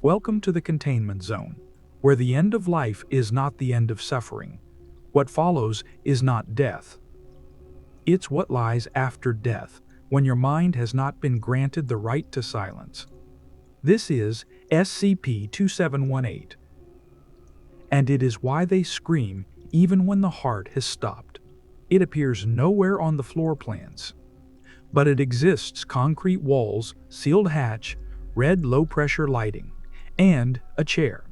Welcome to the Containment Zone, where the end of life is not the end of suffering. What follows is not death. It's what lies after death, when your mind has not been granted the right to silence. This is SCP-2718, and it is why they scream even when the heart has stopped. It appears nowhere on the floor plans, but it exists: concrete walls, sealed hatch, red low-pressure lighting, and a chair.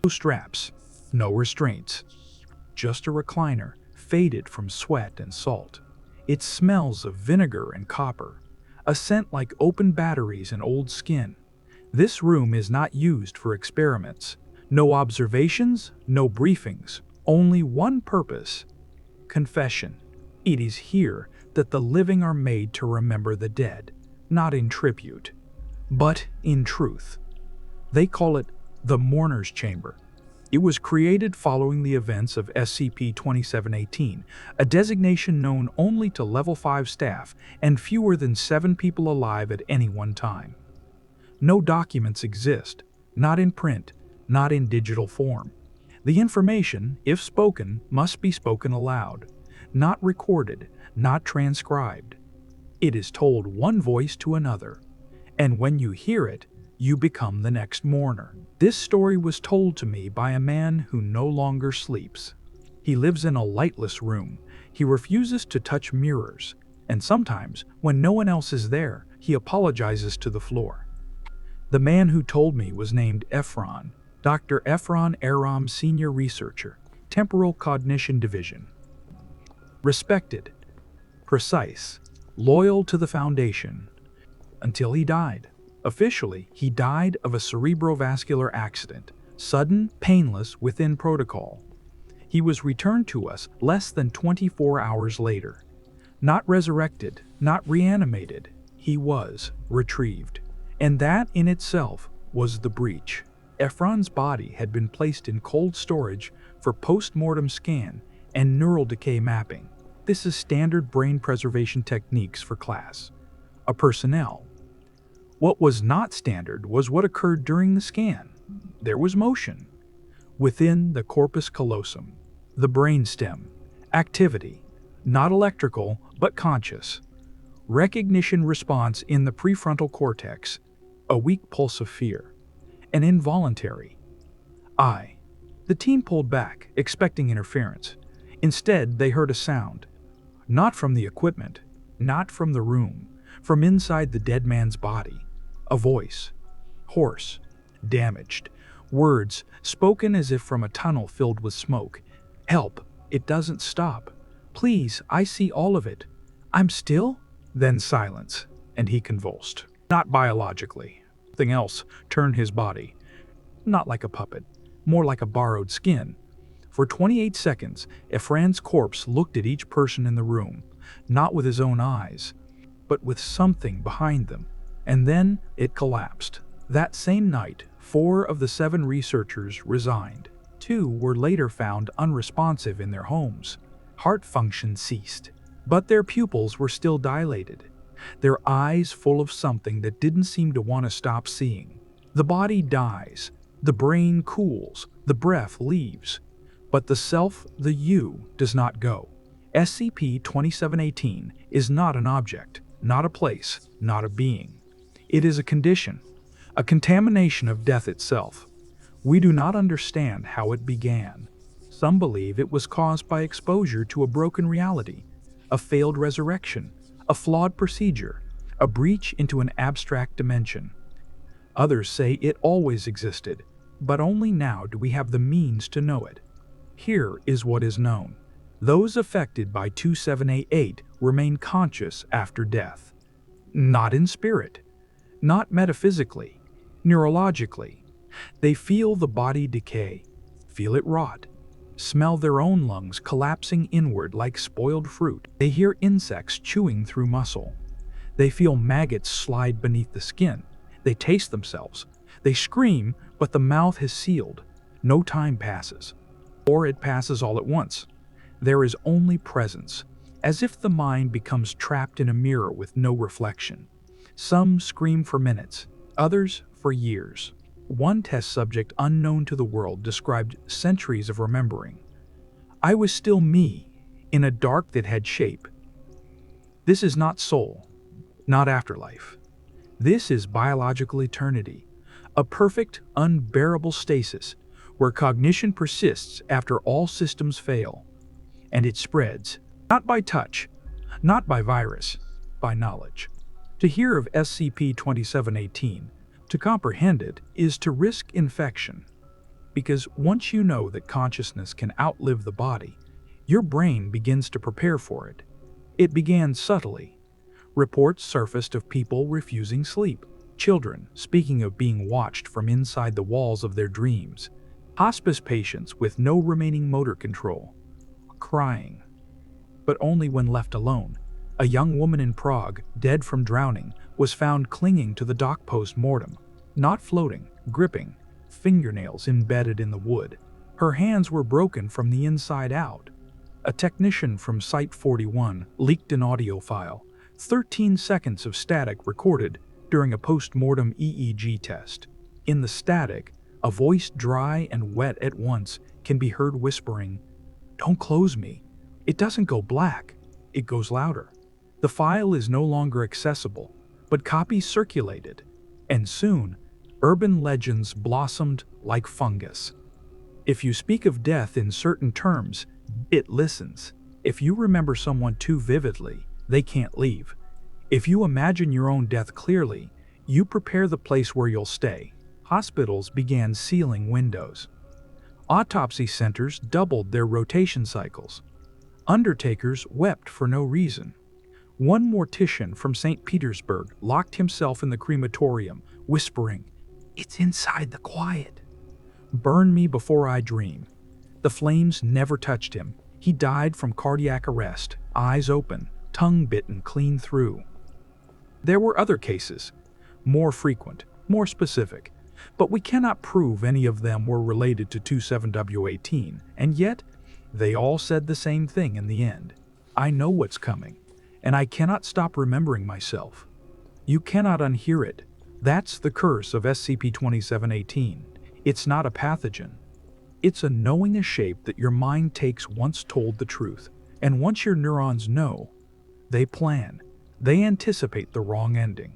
No straps, no restraints, just a recliner, faded from sweat and salt. It smells of vinegar and copper, a scent like open batteries and old skin. This room is not used for experiments. No observations, no briefings, only one purpose: confession. It is here that the living are made to remember the dead, not in tribute, but in truth. They call it the Mourner's Chamber. It was created following the events of SCP-2718, a designation known only to Level 5 staff and fewer than 7 people alive at any one time. No documents exist, not in print, not in digital form. The information, if spoken, must be spoken aloud, not recorded, not transcribed. It is told one voice to another, and when you hear it, you become the next mourner. This story was told to me by a man who no longer sleeps. He lives in a lightless room. He refuses to touch mirrors, and sometimes, when no one else is there, he apologizes to the floor. The man who told me was named Ephron, Dr. Ephron Aram, Senior Researcher, Temporal Cognition Division. Respected, precise, loyal to the Foundation, until he died. Officially, he died of a cerebrovascular accident, sudden, painless, within protocol. He was returned to us less than 24 hours later. Not resurrected, not reanimated, he was retrieved. And that in itself was the breach. Ephron's body had been placed in cold storage for post-mortem scan and neural decay mapping. This is standard brain preservation techniques for class. A personnel. What was not standard was what occurred during the scan. There was motion. Within the corpus callosum, the brainstem, activity, not electrical, but conscious. Recognition response in the prefrontal cortex, a weak pulse of fear, an involuntary. The team pulled back, expecting interference. Instead, they heard a sound. Not from the equipment, not from the room, from inside the dead man's body. A voice, hoarse, damaged, words spoken as if from a tunnel filled with smoke. "Help, it doesn't stop. Please, I see all of it. I'm still?" Then silence, and he convulsed. Not biologically. Something else turned his body. Not like a puppet, more like a borrowed skin. For 28 seconds, Ephron's corpse looked at each person in the room, not with his own eyes, but with something behind them. And then it collapsed. That same night, 4 of the 7 researchers resigned. 2 were later found unresponsive in their homes. Heart function ceased, but their pupils were still dilated, their eyes full of something that didn't seem to want to stop seeing. The body dies, the brain cools, the breath leaves, but the self, the you, does not go. SCP-2718 is not an object, not a place, not a being. It is a condition, a contamination of death itself. We do not understand how it began. Some believe it was caused by exposure to a broken reality, a failed resurrection, a flawed procedure, a breach into an abstract dimension. Others say it always existed, but only now do we have the means to know it. Here is what is known. Those affected by 2718 remain conscious after death. Not in spirit, not metaphysically, neurologically. They feel the body decay, feel it rot, smell their own lungs collapsing inward like spoiled fruit. They hear insects chewing through muscle. They feel maggots slide beneath the skin. They taste themselves. They scream, but the mouth has sealed. No time passes. Or it passes all at once. There is only presence, as if the mind becomes trapped in a mirror with no reflection. Some scream for minutes, others for years. One test subject unknown to the world described centuries of remembering. I was still me, in a dark that had shape. This is not soul, not afterlife. This is biological eternity, a perfect, unbearable stasis where cognition persists after all systems fail, and it spreads, not by touch, not by virus, by knowledge. To hear of SCP-2718, to comprehend it, is to risk infection. Because once you know that consciousness can outlive the body, your brain begins to prepare for it. It began subtly. Reports surfaced of people refusing sleep, children speaking of being watched from inside the walls of their dreams, hospice patients with no remaining motor control, crying. But only when left alone. A young woman in Prague, dead from drowning, was found clinging to the dock post-mortem, not floating, gripping, fingernails embedded in the wood. Her hands were broken from the inside out. A technician from Site 41 leaked an audio file, 13 seconds of static recorded during a post-mortem EEG test. In the static, a voice dry and wet at once can be heard whispering, "Don't close me. It doesn't go black. It goes louder." The file is no longer accessible, but copies circulated, and soon, urban legends blossomed like fungus. If you speak of death in certain terms, it listens. If you remember someone too vividly, they can't leave. If you imagine your own death clearly, you prepare the place where you'll stay. Hospitals began sealing windows. Autopsy centers doubled their rotation cycles. Undertakers wept for no reason. One mortician from St. Petersburg locked himself in the crematorium, whispering, "It's inside the quiet. Burn me before I dream." The flames never touched him. He died from cardiac arrest, eyes open, tongue bitten clean through. There were other cases, more frequent, more specific, but we cannot prove any of them were related to 27W18, and yet they all said the same thing in the end. I know what's coming, and I cannot stop remembering myself. You cannot unhear it. That's the curse of SCP-2718. It's not a pathogen. It's a knowing a shape that your mind takes once told the truth, and once your neurons know, they plan. They anticipate the wrong ending.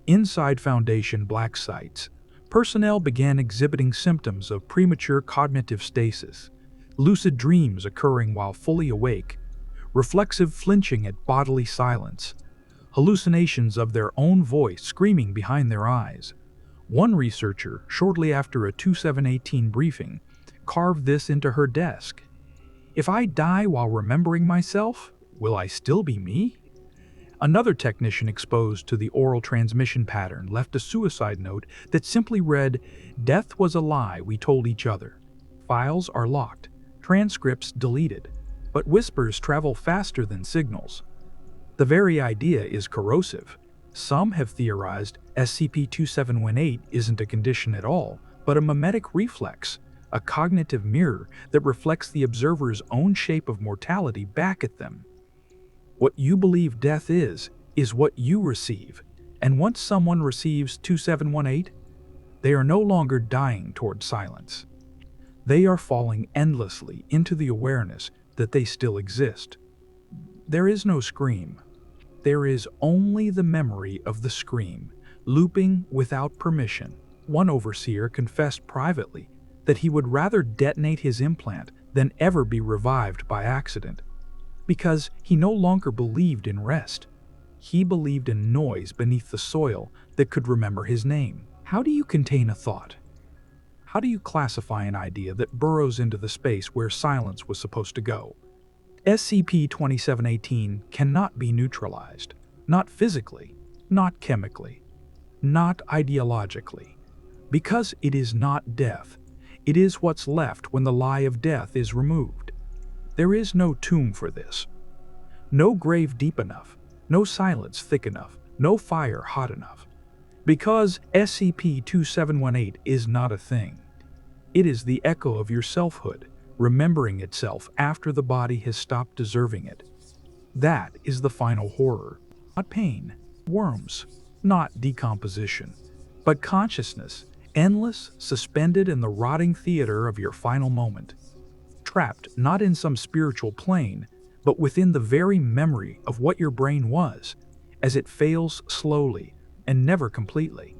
Inside Foundation black sites, personnel began exhibiting symptoms of premature cognitive stasis, lucid dreams occurring while fully awake, reflexive flinching at bodily silence, hallucinations of their own voice screaming behind their eyes. One researcher, shortly after a 2718 briefing, carved this into her desk. "If I die while remembering myself, will I still be me?" Another technician exposed to the oral transmission pattern left a suicide note that simply read, "Death was a lie we told each other. Files are locked, transcripts deleted, but whispers travel faster than signals." The very idea is corrosive. Some have theorized SCP-2718 isn't a condition at all, but a mimetic reflex, a cognitive mirror that reflects the observer's own shape of mortality back at them. What you believe death is what you receive, and once someone receives 2718, they are no longer dying toward silence. They are falling endlessly into the awareness that they still exist. There is no scream. There is only the memory of the scream, looping without permission. One overseer confessed privately that he would rather detonate his implant than ever be revived by accident, because he no longer believed in rest. He believed in noise beneath the soil that could remember his name. How do you contain a thought? How do you classify an idea that burrows into the space where silence was supposed to go? SCP-2718 cannot be neutralized, not physically, not chemically, not ideologically, because it is not death. It is what's left when the lie of death is removed. There is no tomb for this. No grave deep enough, no silence thick enough, no fire hot enough. Because SCP-2718 is not a thing. It is the echo of your selfhood, remembering itself after the body has stopped deserving it. That is the final horror. Not pain, worms, not decomposition, but consciousness, endless, suspended in the rotting theater of your final moment, trapped not in some spiritual plane, but within the very memory of what your brain was, as it fails slowly and never completely.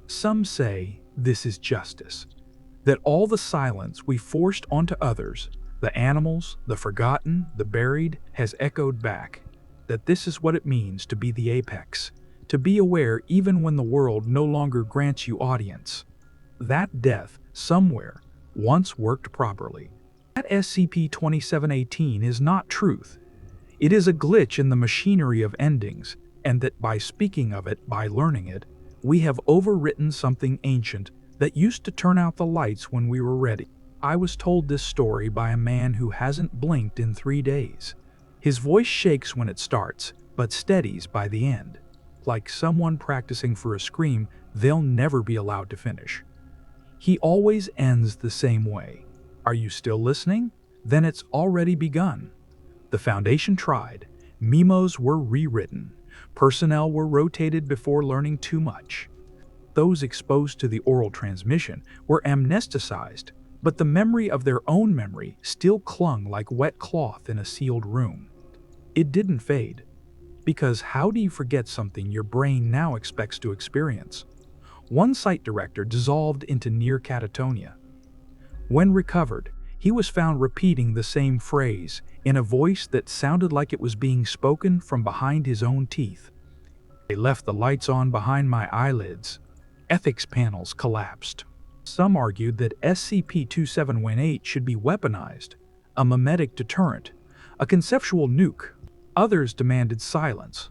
Some say this is justice, that all the silence we forced onto others, the animals, the forgotten, the buried, has echoed back, that this is what it means to be the apex, to be aware even when the world no longer grants you audience. That death, somewhere, once worked properly. That SCP-2718 is not truth. It is a glitch in the machinery of endings, and that by speaking of it, by learning it, we have overwritten something ancient that used to turn out the lights when we were ready. I was told this story by a man who hasn't blinked in 3 days. His voice shakes when it starts, but steadies by the end. Like someone practicing for a scream they'll never be allowed to finish. He always ends the same way. Are you still listening? Then it's already begun. The Foundation tried. Memos were rewritten. Personnel were rotated before learning too much. Those exposed to the oral transmission were amnesticized, but the memory of their own memory still clung like wet cloth in a sealed room. It didn't fade. Because how do you forget something your brain now expects to experience? One site director dissolved into near catatonia. When recovered, he was found repeating the same phrase in a voice that sounded like it was being spoken from behind his own teeth. They left the lights on behind my eyelids. Ethics panels collapsed. Some argued that SCP-2718 should be weaponized, a mimetic deterrent, a conceptual nuke. Others demanded silence.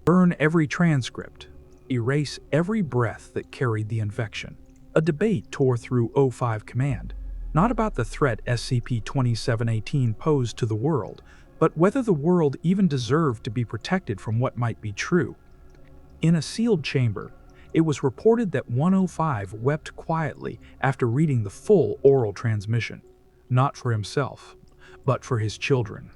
Burn every transcript. Erase every breath that carried the infection. A debate tore through O5 Command, not about the threat SCP-2718 posed to the world, but whether the world even deserved to be protected from what might be true. In a sealed chamber, it was reported that 105 wept quietly after reading the full oral transmission, not for himself, but for his children,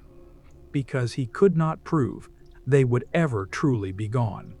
because he could not prove they would ever truly be gone.